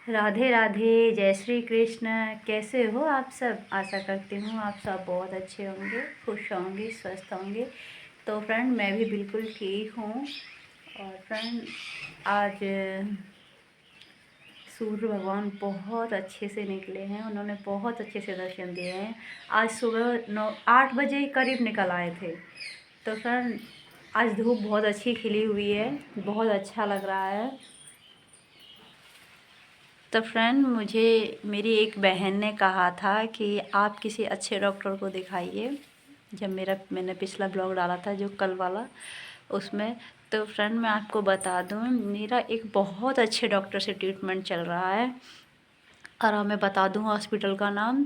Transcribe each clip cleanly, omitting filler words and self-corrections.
राधे राधे, जय श्री कृष्ण। कैसे हो आप सब? आशा करती हूँ आप सब बहुत अच्छे होंगे, खुश होंगे, स्वस्थ होंगे। तो फ्रेंड, मैं भी बिल्कुल ठीक हूँ। और फ्रेंड, आज सूर्य भगवान बहुत अच्छे से निकले हैं, उन्होंने बहुत अच्छे से दर्शन दिए हैं। आज सुबह 8 बजे करीब निकल आए थे। तो फ्रेंड, आज धूप बहुत अच्छी खिली हुई है, बहुत अच्छा लग रहा है। तो फ्रेंड, मुझे मेरी एक बहन ने कहा था कि आप किसी अच्छे डॉक्टर को दिखाइए, जब मैंने पिछला ब्लॉग डाला था जो कल वाला, उसमें। तो फ्रेंड, मैं आपको बता दूं, मेरा एक बहुत अच्छे डॉक्टर से ट्रीटमेंट चल रहा है। और मैं बता दूं हॉस्पिटल का नाम,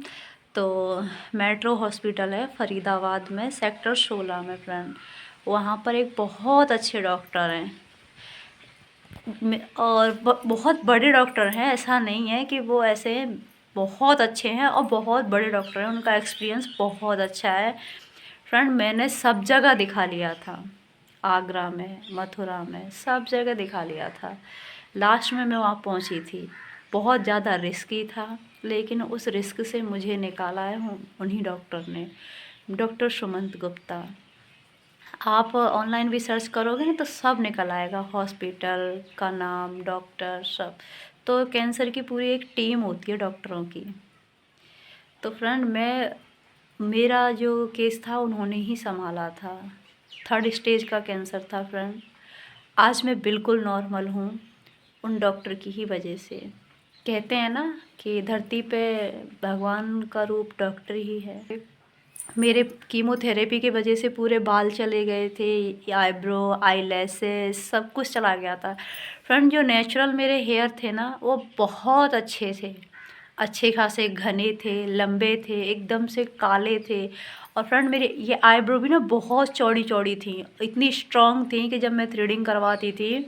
तो मेट्रो हॉस्पिटल है फरीदाबाद में, सेक्टर 16 में फ्रेंड। वहाँ पर एक बहुत अच्छे डॉक्टर हैं। और बहुत बड़े डॉक्टर हैं, ऐसा नहीं है कि वो ऐसे बहुत अच्छे हैं, और बहुत बड़े डॉक्टर हैं, उनका एक्सपीरियंस बहुत अच्छा है। फ्रेंड, मैंने सब जगह दिखा लिया था, आगरा में, मथुरा में, सब जगह दिखा लिया था। लास्ट में मैं वहाँ पहुँची थी। बहुत ज़्यादा रिस्की था, लेकिन उस रिस्क से मुझे निकाला है उन्हीं डॉक्टर ने, डॉक्टर सुमंत गुप्ता। आप ऑनलाइन भी सर्च करोगे ना तो सब निकल आएगा, हॉस्पिटल का नाम, डॉक्टर, सब। तो कैंसर की पूरी एक टीम होती है डॉक्टरों की। तो फ्रेंड, मेरा जो केस था उन्होंने ही संभाला था। 3rd स्टेज का कैंसर था फ्रेंड। आज मैं बिल्कुल नॉर्मल हूँ, उन डॉक्टर की ही वजह से। कहते हैं ना कि धरती पे भगवान का रूप डॉक्टर ही है। मेरे कीमोथेरेपी की वजह से पूरे बाल चले गए थे, आईब्रो, आईलैशेस, सब कुछ चला गया था। फ्रेंड, जो नेचुरल मेरे हेयर थे ना, वो बहुत अच्छे थे, अच्छे खासे घने थे, लंबे थे, एकदम से काले थे। और फ्रेंड, मेरे ये आईब्रो भी ना बहुत चौड़ी चौड़ी थी, इतनी स्ट्रॉन्ग थी कि जब मैं थ्रेडिंग करवाती थी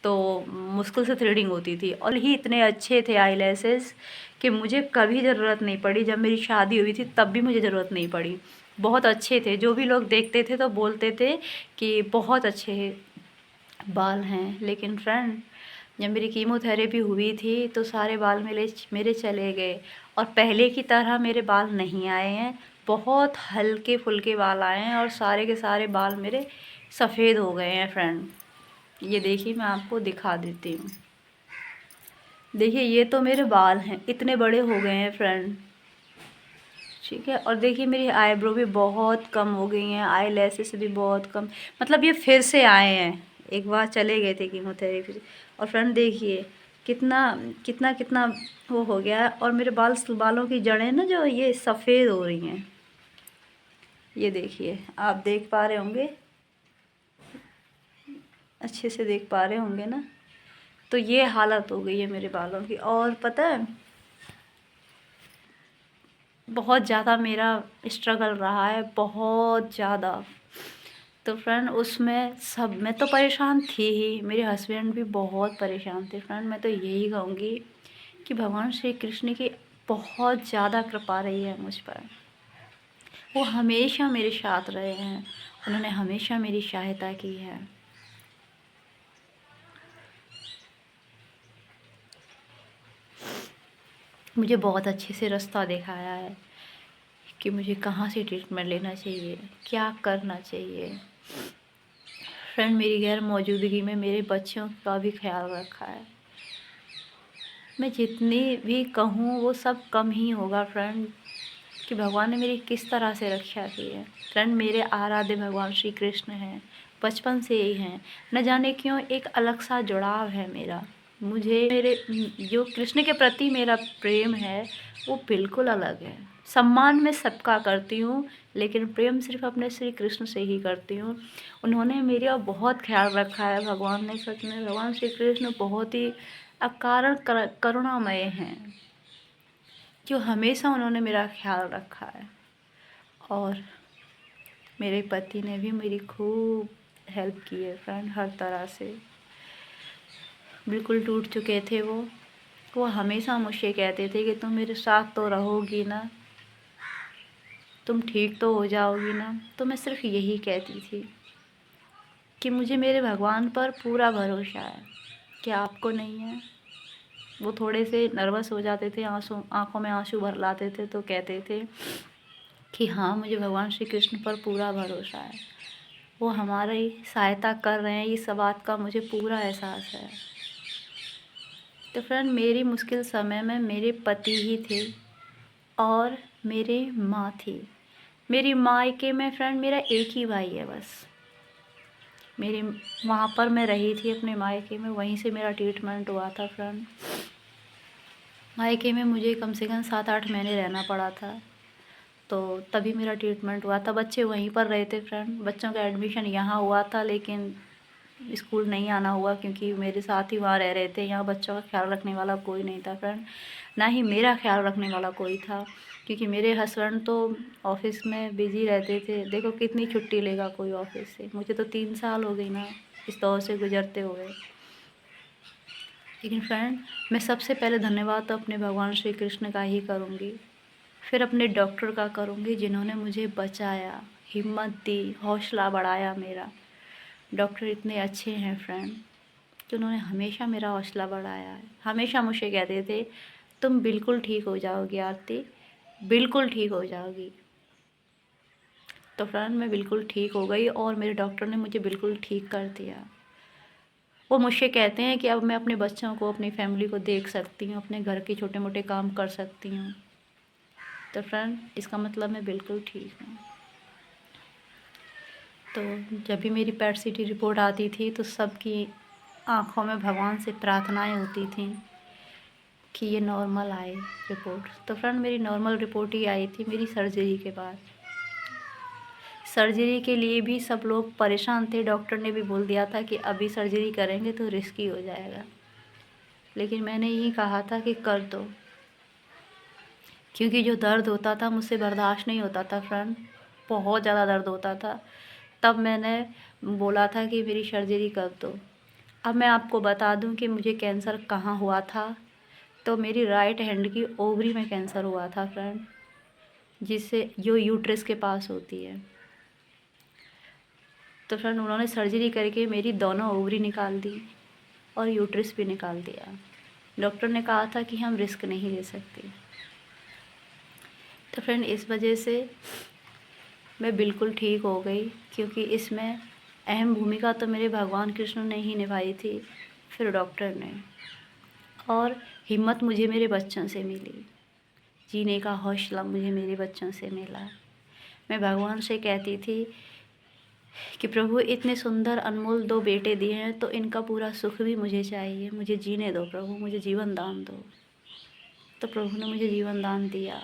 तो मुश्किल से थ्रेडिंग होती थी। और ही इतने अच्छे थे आईलैशेस कि मुझे कभी ज़रूरत नहीं पड़ी। जब मेरी शादी हुई थी तब भी मुझे ज़रूरत नहीं पड़ी। बहुत अच्छे थे, जो भी लोग देखते थे तो बोलते थे कि बहुत अच्छे बाल हैं। लेकिन फ्रेंड, जब मेरी कीमोथेरेपी हुई थी तो सारे बाल मेरे चले गए, और पहले की तरह मेरे बाल नहीं आए हैं। बहुत हल्के फुल्के बाल आए हैं, और सारे के सारे बाल मेरे सफ़ेद हो गए हैं फ्रेंड। ये देखिए, मैं आपको दिखा देती हूँ। देखिए, ये तो मेरे बाल हैं, इतने बड़े हो गए हैं फ्रेंड, ठीक है। और देखिए, मेरी आईब्रो भी बहुत कम हो गई हैं, आई लैसेस भी बहुत कम, मतलब ये फिर से आए हैं, एक बार चले गए थे कीमोथेरेपी से। और फ्रेंड देखिए, कितना कितना कितना वो हो गया है। और मेरे बालों की जड़ें ना, जो ये सफ़ेद हो रही हैं, ये देखिए, आप देख पा रहे होंगे, अच्छे से देख पा रहे होंगे ना। तो ये हालत हो गई है मेरे बालों की। और पता है, बहुत ज़्यादा मेरा स्ट्रगल रहा है, बहुत ज़्यादा। तो फ्रेंड, उसमें सब मैं तो परेशान थी ही, मेरे हस्बैंड भी बहुत परेशान थे फ्रेंड। मैं तो यही कहूँगी कि भगवान श्री कृष्ण की बहुत ज़्यादा कृपा रही है मुझ पर। वो हमेशा मेरे साथ रहे हैं, उन्होंने हमेशा मेरी सहायता की है। मुझे बहुत अच्छे से रास्ता दिखाया है कि मुझे कहाँ से ट्रीटमेंट लेना चाहिए, क्या करना चाहिए। फ्रेंड, मेरी गैर मौजूदगी में मेरे बच्चों का भी ख्याल रखा है। मैं जितनी भी कहूँ वो सब कम ही होगा फ्रेंड, कि भगवान ने मेरी किस तरह से रक्षा की है। फ्रेंड, मेरे आराध्य भगवान श्री कृष्ण हैं, बचपन से ही हैं। न जाने क्यों एक अलग सा जुड़ाव है मेरा। मुझे मेरे जो कृष्ण के प्रति मेरा प्रेम है वो बिल्कुल अलग है। सम्मान मैं सबका करती हूँ, लेकिन प्रेम सिर्फ अपने श्री कृष्ण से ही करती हूँ। उन्होंने मेरा बहुत ख्याल रखा है, भगवान ने, सच में भगवान श्री कृष्ण बहुत ही अकारण करुणामय हैं, जो हमेशा उन्होंने मेरा ख्याल रखा है। और मेरे पति ने भी मेरी खूब हेल्प की है फ्रेंड, हर तरह से। बिल्कुल टूट चुके थे वो हमेशा मुझसे कहते थे कि तुम मेरे साथ तो रहोगी ना, तुम ठीक तो हो जाओगी ना। तो मैं सिर्फ यही कहती थी कि मुझे मेरे भगवान पर पूरा भरोसा है। क्या आपको नहीं है? वो थोड़े से नर्वस हो जाते थे, आँखों में आँसू भर लाते थे, तो कहते थे कि हाँ, मुझे भगवान श्री कृष्ण पर पूरा भरोसा है, वो हमारी सहायता कर रहे हैं, इस बात का मुझे पूरा एहसास है। तो फ्रेंड, मेरी मुश्किल समय में मेरे पति ही थे और मेरी माँ थी। मेरी मायके में फ्रेंड मेरा एक ही भाई है बस। मेरी वहाँ पर मैं रही थी अपने मायके में, वहीं से मेरा ट्रीटमेंट हुआ था फ्रेंड। मायके में मुझे कम से कम 7-8 महीने रहना पड़ा था, तो तभी मेरा ट्रीटमेंट हुआ था। बच्चे वहीं पर रहे थे फ्रेंड, बच्चों का एडमिशन यहाँ हुआ था, लेकिन स्कूल नहीं आना हुआ क्योंकि मेरे साथ ही वहाँ रह रहे थे। यहाँ बच्चों का ख्याल रखने वाला कोई नहीं था फ्रेंड, ना ही मेरा ख्याल रखने वाला कोई था, क्योंकि मेरे हस्बैंड तो ऑफिस में बिज़ी रहते थे। देखो कितनी छुट्टी लेगा कोई ऑफिस से, मुझे तो 3 साल हो गई ना इस दौर से गुजरते हुए। लेकिन फ्रेंड, मैं सबसे पहले धन्यवाद तो अपने भगवान श्री कृष्ण का ही करूँगी, फिर अपने डॉक्टर का करूँगी जिन्होंने मुझे बचाया, हिम्मत दी, हौसला बढ़ाया मेरा। डॉक्टर इतने अच्छे हैं फ्रेंड, कि उन्होंने हमेशा मेरा हौसला बढ़ाया है। हमेशा मुझे कहते थे तुम बिल्कुल ठीक हो जाओगी आरती, बिल्कुल ठीक हो जाओगी। तो फ्रेंड, मैं बिल्कुल ठीक हो गई और मेरे डॉक्टर ने मुझे बिल्कुल ठीक कर दिया। वो मुझसे कहते हैं कि अब मैं अपने बच्चों को, अपनी फैमिली को देख सकती हूँ, अपने घर के छोटे मोटे काम कर सकती हूँ। तो फ्रेंड, इसका मतलब मैं बिल्कुल ठीक हूँ। तो जब भी मेरी पेट सीटी रिपोर्ट आती थी तो सबकी आँखों में भगवान से प्रार्थनाएं होती थीं कि ये नॉर्मल आए रिपोर्ट। तो फ्रेंड, मेरी नॉर्मल रिपोर्ट ही आई थी मेरी सर्जरी के बाद। सर्जरी के लिए भी सब लोग परेशान थे, डॉक्टर ने भी बोल दिया था कि अभी सर्जरी करेंगे तो रिस्की हो जाएगा, लेकिन मैंने यही कहा था कि कर दो, क्योंकि जो दर्द होता था मुझसे बर्दाश्त नहीं होता था फ्रेंड, बहुत ज़्यादा दर्द होता था। तब मैंने बोला था कि मेरी सर्जरी कर दो। अब मैं आपको बता दूं कि मुझे कैंसर कहाँ हुआ था। तो मेरी राइट हैंड की ओवरी में कैंसर हुआ था फ्रेंड, जिससे जो यूट्रस के पास होती है। तो फ्रेंड, उन्होंने सर्जरी करके मेरी दोनों ओवरी निकाल दी और यूट्रस भी निकाल दिया। डॉक्टर ने कहा था कि हम रिस्क नहीं ले सकते। तो फ्रेंड, इस वजह से मैं बिल्कुल ठीक हो गई, क्योंकि इसमें अहम भूमिका तो मेरे भगवान कृष्ण ने ही निभाई थी, फिर डॉक्टर ने, और हिम्मत मुझे मेरे बच्चों से मिली, जीने का हौसला मुझे मेरे बच्चों से मिला। मैं भगवान से कहती थी कि प्रभु, इतने सुंदर अनमोल 2 बेटे दिए हैं तो इनका पूरा सुख भी मुझे चाहिए, मुझे जीने दो प्रभु, मुझे जीवन दान दो। तो प्रभु ने मुझे जीवन दान दिया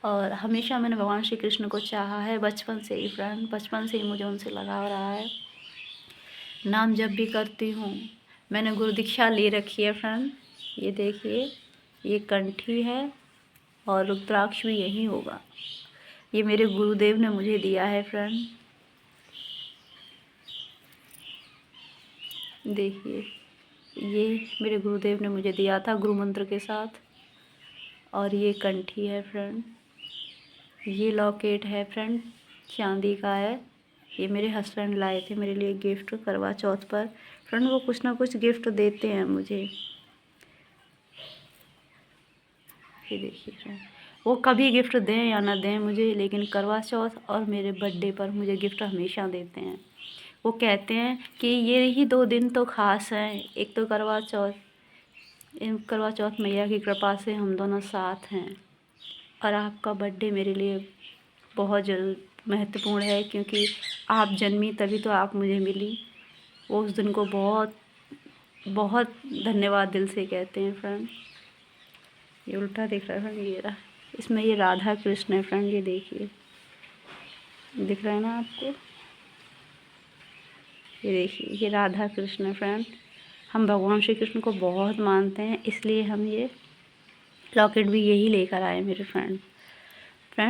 और हमेशा मैंने भगवान श्री कृष्ण को चाहा है, बचपन से ही फ्रेंड, बचपन से ही मुझे उनसे लगाव रहा है। नाम जब भी करती हूँ, मैंने गुरु दीक्षा ले रखी है फ्रेंड। ये देखिए, ये कंठी है और रुद्राक्ष भी यही होगा। ये मेरे गुरुदेव ने मुझे दिया है फ्रेंड। देखिए, ये मेरे गुरुदेव ने मुझे दिया था गुरु मंत्र के साथ। और ये कंठी है फ्रेंड, ये लॉकेट है फ्रेंड, चांदी का है। ये मेरे हस्बैंड लाए थे मेरे लिए गिफ्ट करवा चौथ पर। फ्रेंड, वो कुछ ना कुछ गिफ्ट देते हैं मुझे। ये देखिए फ्रेंड, वो कभी गिफ्ट दें या ना दें मुझे, लेकिन करवा चौथ और मेरे बर्थडे पर मुझे गिफ्ट हमेशा देते हैं। वो कहते हैं कि ये ही 2 दिन तो ख़ास हैं, एक तो करवा चौथ, इन करवा चौथ मैया की कृपा से हम दोनों साथ हैं, और आपका बर्थडे मेरे लिए बहुत महत्वपूर्ण है, क्योंकि आप जन्मी तभी तो आप मुझे मिली। वो उस दिन को बहुत बहुत धन्यवाद दिल से कहते हैं फ्रेंड। ये उल्टा दिख रहा है फ्रेंड, ये रहा, इसमें ये राधा कृष्ण है फ्रेंड, ये देखिए, दिख रहा है ना आपको, ये देखिए, ये राधा कृष्ण है फ्रेंड। हम भगवान श्री कृष्ण को बहुत मानते हैं, इसलिए हम ये लॉकेट भी यही लेकर आए मेरे फ्रेंड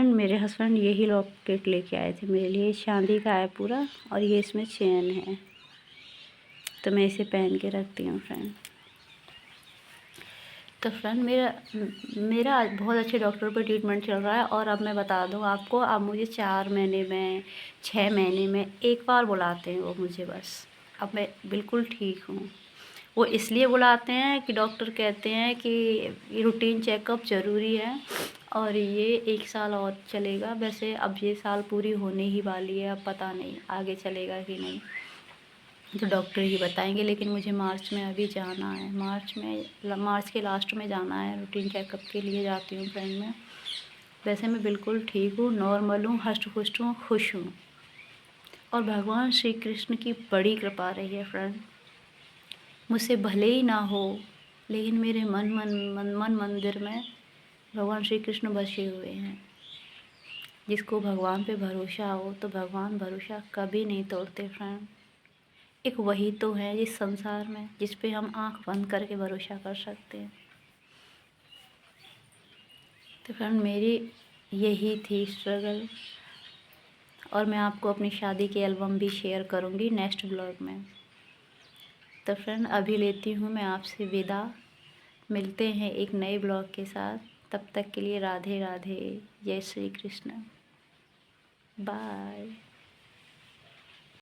मेरे हस्बैंड यही लॉकेट लेके आए थे मेरे लिए। चांदी का है पूरा, और ये इसमें चेन है, तो मैं इसे पहन के रखती हूँ फ्रेंड। तो फ्रेंड, मेरा आज बहुत अच्छे डॉक्टर पर ट्रीटमेंट चल रहा है। और अब मैं बता दूँ आपको, अब मुझे 4 महीने में, 6 महीने में एक बार बुलाते हैं वो मुझे बस। अब मैं बिल्कुल ठीक हूँ, वो इसलिए बुलाते हैं कि डॉक्टर कहते हैं कि रूटीन चेकअप ज़रूरी है और ये 1 साल और चलेगा। वैसे अब ये साल पूरी होने ही वाली है, अब पता नहीं आगे चलेगा कि नहीं, तो डॉक्टर ही बताएंगे। लेकिन मुझे मार्च में अभी जाना है, मार्च के लास्ट में जाना है, रूटीन चेकअप के लिए जाती हूँ फ्रेंड मैं। वैसे मैं बिल्कुल ठीक हूँ, नॉर्मल हूँ, हष्ट पुष्ट हूँ, खुश हूँ और भगवान श्री कृष्ण की बड़ी कृपा रही है फ्रेंड। मुझसे भले ही ना हो, लेकिन मेरे मन मंदिर में भगवान श्री कृष्ण बसे हुए हैं। जिसको भगवान पे भरोसा हो तो भगवान भरोसा कभी नहीं तोड़ते फ्रेंड। एक वही तो है इस संसार में जिस पे हम आंख बंद करके भरोसा कर सकते हैं। तो फ्रेंड मेरी यही थी स्ट्रगल, और मैं आपको अपनी शादी के एल्बम भी शेयर करूँगी नेक्स्ट ब्लॉग में। तो फ्रेंड अभी लेती हूँ मैं आपसे विदा, मिलते हैं एक नए ब्लॉग के साथ। तब तक के लिए राधे राधे, जय श्री कृष्ण, बाय।